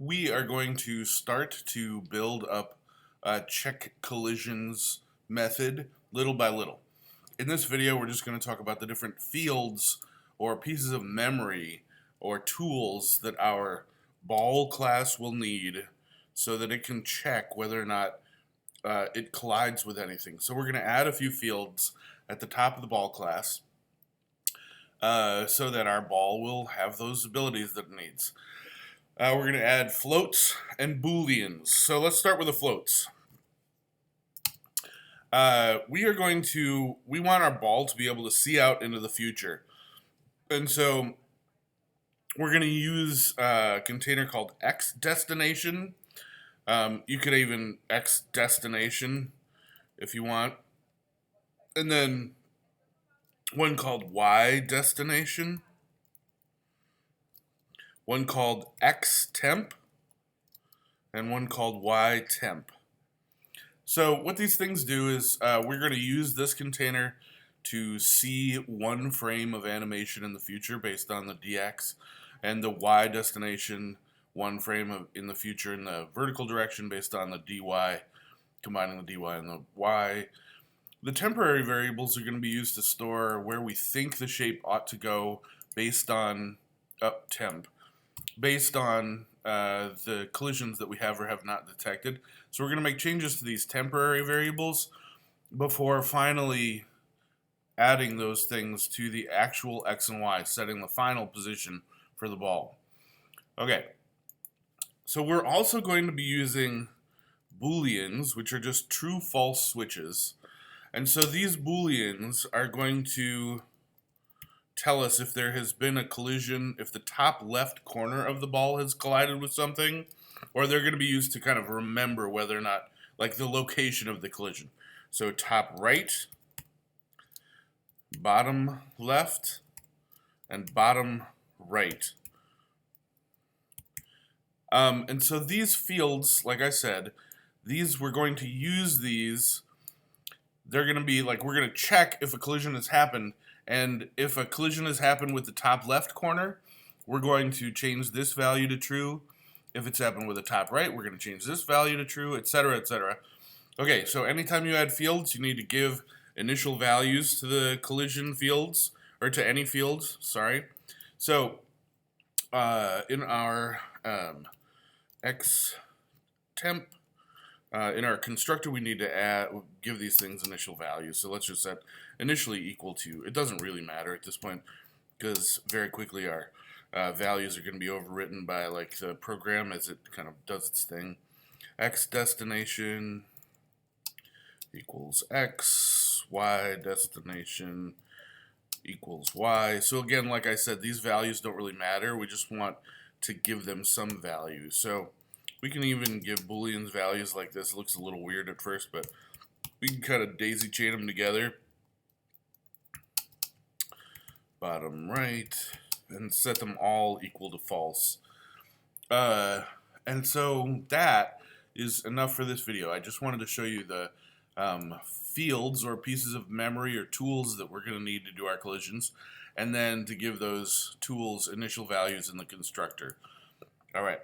We are going to start to build up a check collisions method little by little. In this video, we're just going to talk about the different fields or pieces of memory or tools that our ball class will need so that it can check whether or not it collides with anything. So we're going to add a few fields at the top of the ball class so that our ball will have those abilities that it needs. We're going to add floats and booleans. So let's start with the floats. We want our ball to be able to see out into the future. And so we're going to use a container called X destination. You could even X destination if you want. And then one called Y destination. One called X temp, and one called Y temp. So what these things do is we're going to use this container to see one frame of animation in the future based on the DX, and the Y destination one frame in the future in the vertical direction based on the DY, combining the DY and the Y. The temporary variables are going to be used to store where we think the shape ought to go based on temp. Based on the collisions that we have or have not detected. So we're going to make changes to these temporary variables before finally adding those things to the actual X and Y, setting the final position for the ball. Okay, so we're also going to be using booleans, which are just true-false switches. And so these booleans are going to tell us if there has been a collision, if the top left corner of the ball has collided with something, or they're going to be used to kind of remember whether or not, like the location of the collision. So top right, bottom left, and bottom right. And so these fields, like I said, we're going to use these. They're going to be like, we're going to check if a collision has happened. And if a collision has happened with the top left corner, we're going to change this value to true. If it's happened with the top right, we're going to change this value to true, etc., etc. Okay, so anytime you add fields, you need to give initial values to the collision fields, or to any fields, sorry. So in our X temp, in our constructor, we need to give these things initial values. So let's just set initially equal to, it doesn't really matter at this point, because very quickly our values are going to be overwritten by like the program as it kind of does its thing. X destination equals X, Y destination equals Y. So again, like I said, these values don't really matter. We just want to give them some value. So we can even give booleans values like this. It looks a little weird at first, but we can kind of daisy chain them together. Bottom right, and set them all equal to false. And so that is enough for this video. I just wanted to show you the fields or pieces of memory or tools that we're going to need to do our collisions, and then to give those tools initial values in the constructor. All right.